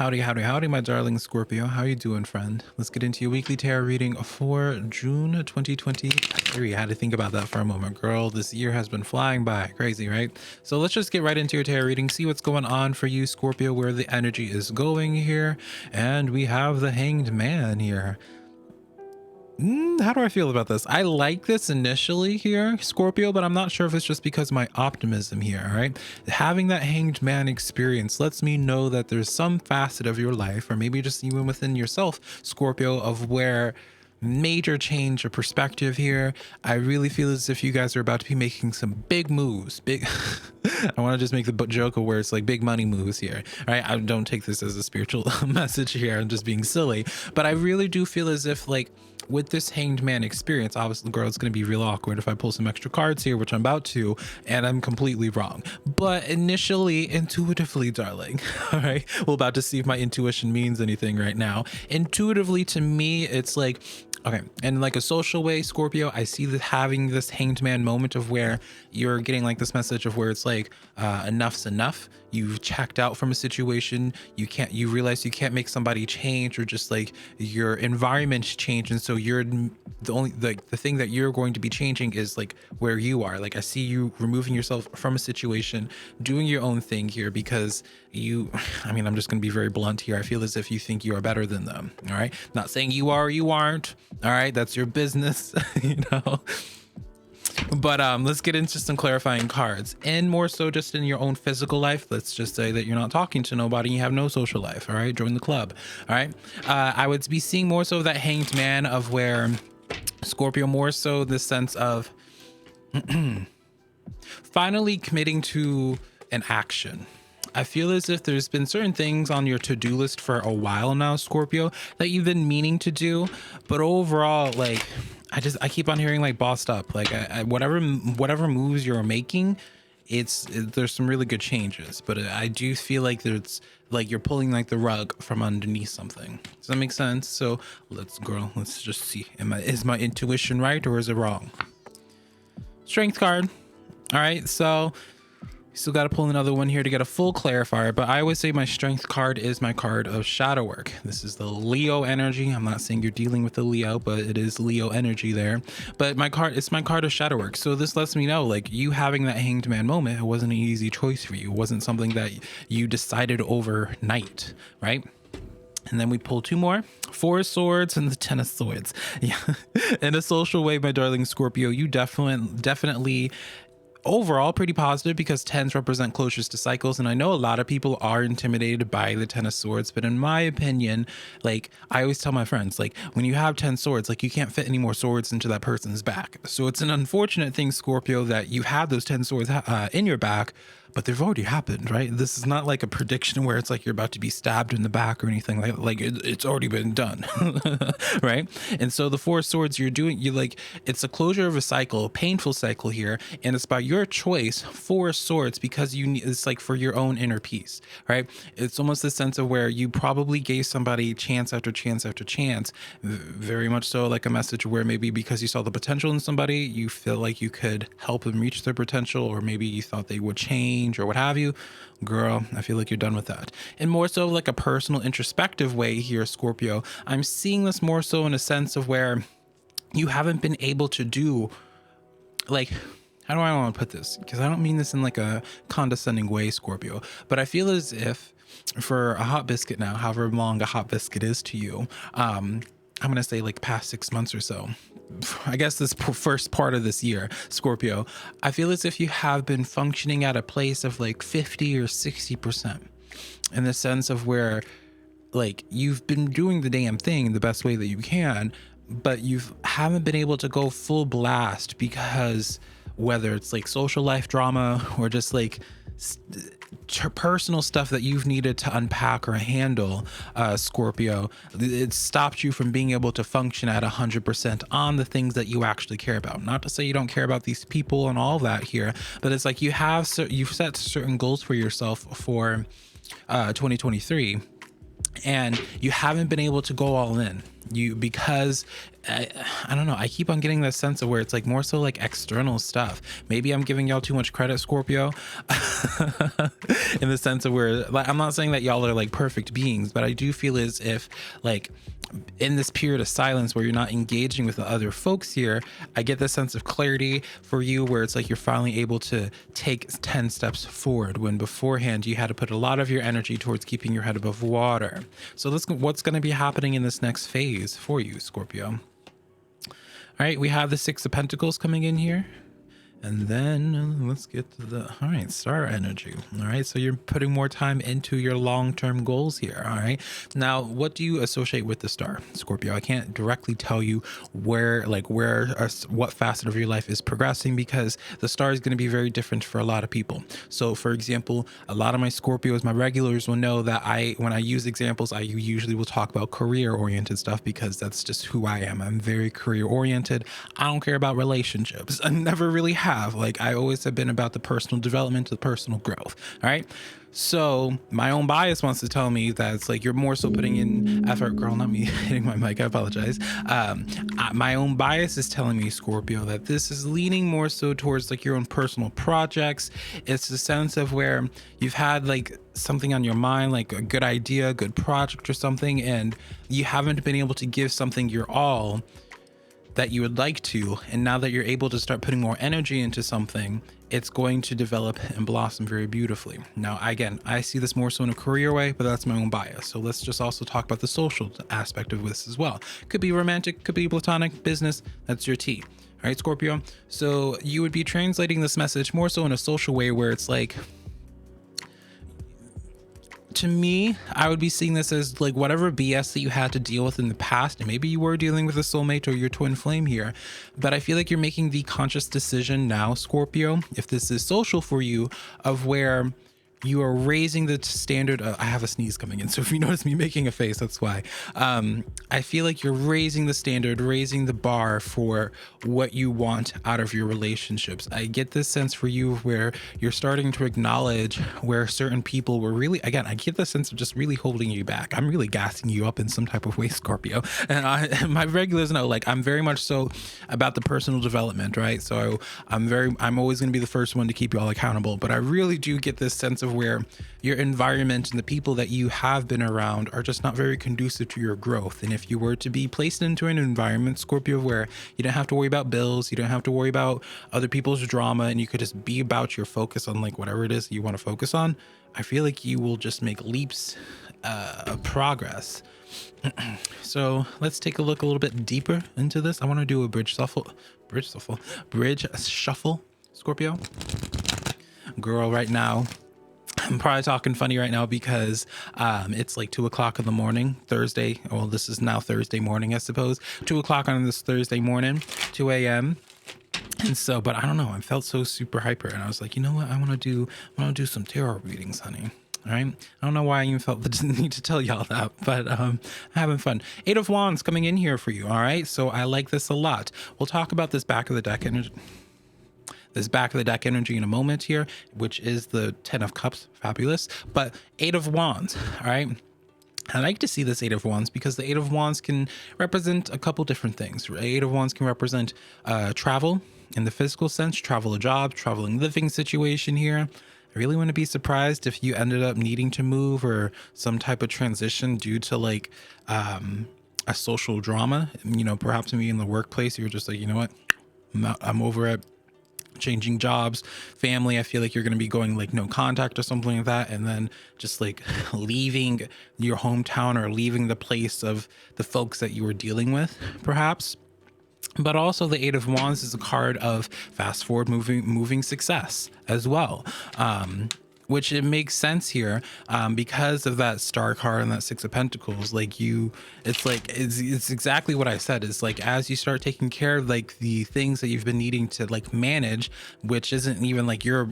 Howdy, howdy, howdy, my darling Scorpio. How you doing, friend? Let's get into your weekly tarot reading for June 2023. I had to think about that for a moment, girl. This year has been flying by. Crazy, right? So let's just get right into your tarot reading, see what's going on for you, Scorpio, where the energy is going here. And we have the Hanged Man here. How do I feel about this? I like this initially here, Scorpio, but I'm not sure if it's just because of my optimism here, all right? Having that Hanged Man experience lets me know that there's some facet of your life, or maybe just even within yourself, Scorpio, of where major change of perspective here. I really feel as if you guys are about to be making some big moves. I want to just make the joke of where it's like big money moves here. All right. I don't take this as a spiritual message here. I'm just being silly, but I really do feel as if like with this Hanged Man experience, obviously, girl, it's going to be real awkward if I pull some extra cards here, which I'm about to, and I'm completely wrong. But initially, intuitively, darling, all right, we're about to see if my intuition means anything right now. Intuitively, to me, it's like, okay, in like a social way, Scorpio, I see that having this Hanged Man moment of where you're getting like this message of where it's like enough's enough. You've checked out from a situation. You realize you can't make somebody change, or just like your environment's changed, and so you're the thing that you're going to be changing is like where you are. Like I see you removing yourself from a situation, doing your own thing here because I'm just going to be very blunt here. I feel as if you think you are better than them. All right. Not saying you are or you aren't. All right. That's your business, you know. But let's get into some clarifying cards, and more so just in your own physical life. Let's just say that you're not talking to nobody, you have no social life. All right, join the club. All right, I would be seeing more so that Hanged Man of where Scorpio, more so the sense of finally committing to an action. I feel as if there's been certain things on your to-do list for a while now, Scorpio, that you've been meaning to do, but overall, like I keep on hearing like bossed up, like whatever moves you're making, there's some really good changes, but I do feel like there's like you're pulling like the rug from underneath something. Does that make sense? So let's just see, is my intuition right or is it wrong? Strength card. All right, so still got to pull another one here to get a full clarifier, but I always say my strength card is my card of shadow work. This is the Leo energy. I'm not saying you're dealing with the Leo, but it is Leo energy there. But it's my card of shadow work. So this lets me know, like, you having that Hanged Man moment, it wasn't an easy choice for you. It wasn't something that you decided overnight, right? And then we pull two more, Four of Swords and the Ten of Swords. Yeah. In a social way, my darling Scorpio, you definitely overall pretty positive, because tens represent closures to cycles, and I know a lot of people are intimidated by the Ten of Swords, but in my opinion, like I always tell my friends, like when you have 10 swords, like you can't fit any more swords into that person's back. So it's an unfortunate thing, Scorpio, that you have those 10 swords in your back, but they've already happened, right? This is not like a prediction where it's like you're about to be stabbed in the back or anything like it's already been done. Right? And so the Four of Swords, it's a closure of a cycle, a painful cycle here, and it's by your choice, Four of Swords, because it's like for your own inner peace, right? It's almost the sense of where you probably gave somebody chance after chance after chance, very much so like a message where maybe because you saw the potential in somebody, you feel like you could help them reach their potential, or maybe you thought they would change or what have you. Girl, I feel like you're done with that. And more so like a personal introspective way here, Scorpio, I'm seeing this more so in a sense of where you haven't been able to do, like, how do I want to put this? Because I don't mean this in like a condescending way, Scorpio, but I feel as if for a hot biscuit now, however long a hot biscuit is to you, I'm going to say like past 6 months or so, I guess this first part of this year, Scorpio, I feel as if you have been functioning at a place of like 50 or 60%, in the sense of where like you've been doing the damn thing the best way that you can, but you haven't been able to go full blast because whether it's like social life drama or just like personal stuff that you've needed to unpack or handle, Scorpio, it stopped you from being able to function at 100% on the things that you actually care about. Not to say you don't care about these people and all that here, but it's like you've set certain goals for yourself for 2023, and you haven't been able to go all in. because I don't know, I keep on getting this sense of where it's like more so like external stuff. Maybe I'm giving y'all too much credit, Scorpio, in the sense of where, like, I'm not saying that y'all are like perfect beings, but I do feel as if like in this period of silence where you're not engaging with the other folks here, I get this sense of clarity for you where it's like you're finally able to take 10 steps forward when beforehand you had to put a lot of your energy towards keeping your head above water. So what's going to be happening in this next phase for you, Scorpio. All right, we have the Six of Pentacles coming in here. And then let's get to the, all right, star energy. All right, so you're putting more time into your long-term goals here. All right, now what do you associate with the star, Scorpio? I can't directly tell you where what facet of your life is progressing, because the star is going to be very different for a lot of people. So for example, a lot of my Scorpios, my regulars, will know that when I use examples, I usually will talk about career-oriented stuff, because that's just who I am. I'm very career-oriented. I don't care about relationships. I never really have. Like, I always have been about the personal development, the personal growth. All right. So my own bias wants to tell me that it's like you're more so putting in effort. Girl, not me hitting my mic, I apologize. My own bias is telling me, Scorpio, that this is leaning more so towards like your own personal projects. It's the sense of where you've had like something on your mind, like a good idea, a good project or something, and you haven't been able to give something your all that you would like to, and now that you're able to start putting more energy into something, it's going to develop and blossom very beautifully. Now, again, I see this more so in a career way, but that's my own bias. So let's just also talk about the social aspect of this as well. Could be romantic, could be platonic, business, that's your tea. All right, Scorpio. So you would be translating this message more so in a social way where it's like, to me, I would be seeing this as like whatever BS that you had to deal with in the past, and maybe you were dealing with a soulmate or your twin flame here, but I feel like you're making the conscious decision now, Scorpio, if this is social for you, of where you are raising the standard of, I have a sneeze coming in, so if you notice me making a face, that's why. I feel like you're raising the standard, raising the bar for what you want out of your relationships. I get this sense for you where you're starting to acknowledge where certain people were really, again, I get the sense of just really holding you back. I'm really gassing you up in some type of way, Scorpio. And my regulars know, like, I'm very much so about the personal development, right? So I'm always going to be the first one to keep you all accountable, but I really do get this sense of where your environment and the people that you have been around are just not very conducive to your growth. And if you were to be placed into an environment, Scorpio, where you don't have to worry about bills, you don't have to worry about other people's drama, and you could just be about your focus on like whatever it is you want to focus on, I feel like you will just make leaps of progress. So let's take a look a little bit deeper into this. I want to do a bridge shuffle, Scorpio. Girl, right now, I'm probably talking funny right now because it's like 2 o'clock in the morning, Thursday. Well, this is now Thursday morning, I suppose. 2 o'clock on this Thursday morning, 2 a.m. And so, but I don't know, I felt so super hyper, and I was like, you know what? I want to do some tarot readings, honey. All right. I don't know why I even felt the need to tell y'all that, but I'm having fun. 8 of Wands coming in here for you. All right. So I like this a lot. We'll talk about this back of the deck energy. This back of the deck energy in a moment here, which is the 10 of Cups. Fabulous. But 8 of Wands. All right. I like to see this 8 of Wands because the 8 of Wands can represent a couple different things. 8 of Wands can represent travel in the physical sense, travel a job, traveling living situation here. I really wouldn't be surprised if you ended up needing to move or some type of transition due to like a social drama. You know, perhaps maybe in the workplace, you're just like, you know what, I'm over it. Changing jobs, family. I feel like you're going to be going like no contact or something like that, and then just like leaving your hometown or leaving the place of the folks that you were dealing with, perhaps. But also the 8 of Wands is a card of fast forward moving success as well, which it makes sense here because of that star card and that 6 of Pentacles. Like it's exactly what I said. Is like as you start taking care of like the things that you've been needing to like manage, which isn't even like your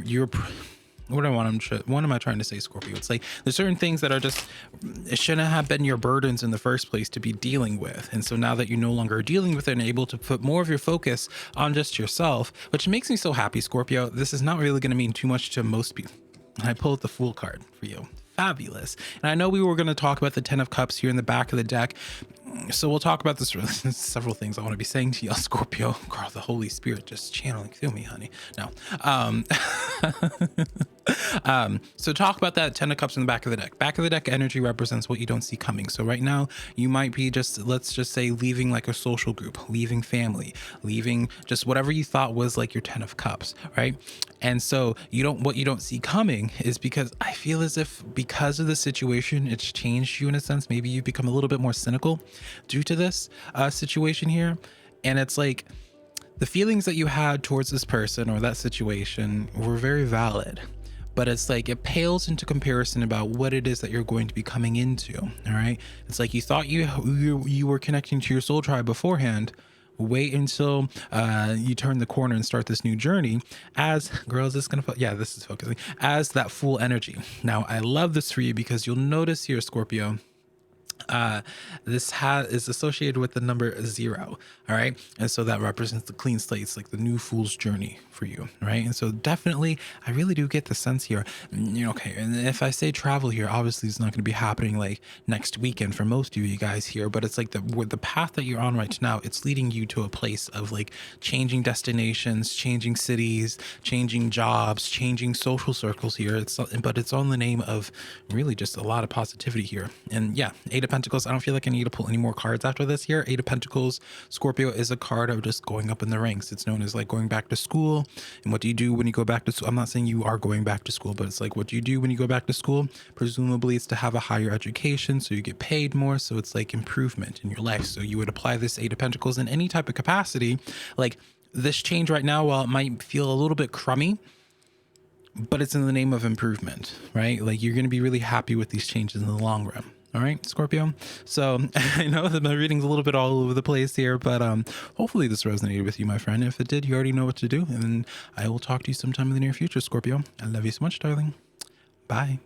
what am I trying to say, Scorpio? It's like there's certain things that are just, it shouldn't have been your burdens in the first place to be dealing with. And so now that you're no longer dealing with it and able to put more of your focus on just yourself, which makes me so happy, Scorpio. This is not really going to mean too much to most people. I pulled the Fool card for you. Fabulous. And I know we were going to talk about the 10 of Cups here in the back of the deck. So we'll talk about this. There's several things I want to be saying to you, Scorpio. Girl, the Holy Spirit just channeling through me, honey. No. So talk about that 10 of cups in the back of the deck. Back of the deck energy represents what you don't see coming. So right now you might be just, let's just say, leaving like a social group, leaving family, leaving just whatever you thought was like your 10 of cups, right? And so what you don't see coming is because I feel as if because of the situation, it's changed you in a sense. Maybe you've become a little bit more cynical due to this situation here. And it's like the feelings that you had towards this person or that situation were very valid, but it's like it pales into comparison about what it is that you're going to be coming into. All right. It's like you thought you were connecting to your soul tribe beforehand. Wait until you turn the corner and start this new journey as girls. This is gonna, yeah, this is focusing as that full energy. Now, I love this for you because you'll notice here, Scorpio, this is associated with the number 0. All right. And so that represents the clean slate. It's like the new fool's journey for you. Right. And so definitely, I really do get the sense here, you know, okay. And if I say travel here, obviously it's not going to be happening like next weekend for most of you guys here, but it's like the path that you're on right now, it's leading you to a place of like changing destinations, changing cities, changing jobs, changing social circles here. But it's on the name of really just a lot of positivity here. And yeah, 8 of Pentacles. I don't feel like I need to pull any more cards after this here. 8 of Pentacles, Scorpio, is a card of just going up in the ranks. It's known as like going back to school. And what do you do when you go back to school? I'm not saying you are going back to school, but it's like, what do you do when you go back to school? Presumably it's to have a higher education, so you get paid more. So it's like improvement in your life. So you would apply this 8 of Pentacles in any type of capacity. Like this change right now, while it might feel a little bit crummy, but it's in the name of improvement, right? Like you're going to be really happy with these changes in the long run. All right, Scorpio. So I know that my reading's a little bit all over the place here, but hopefully this resonated with you, my friend. If it did, you already know what to do. And I will talk to you sometime in the near future, Scorpio. I love you so much, darling. Bye.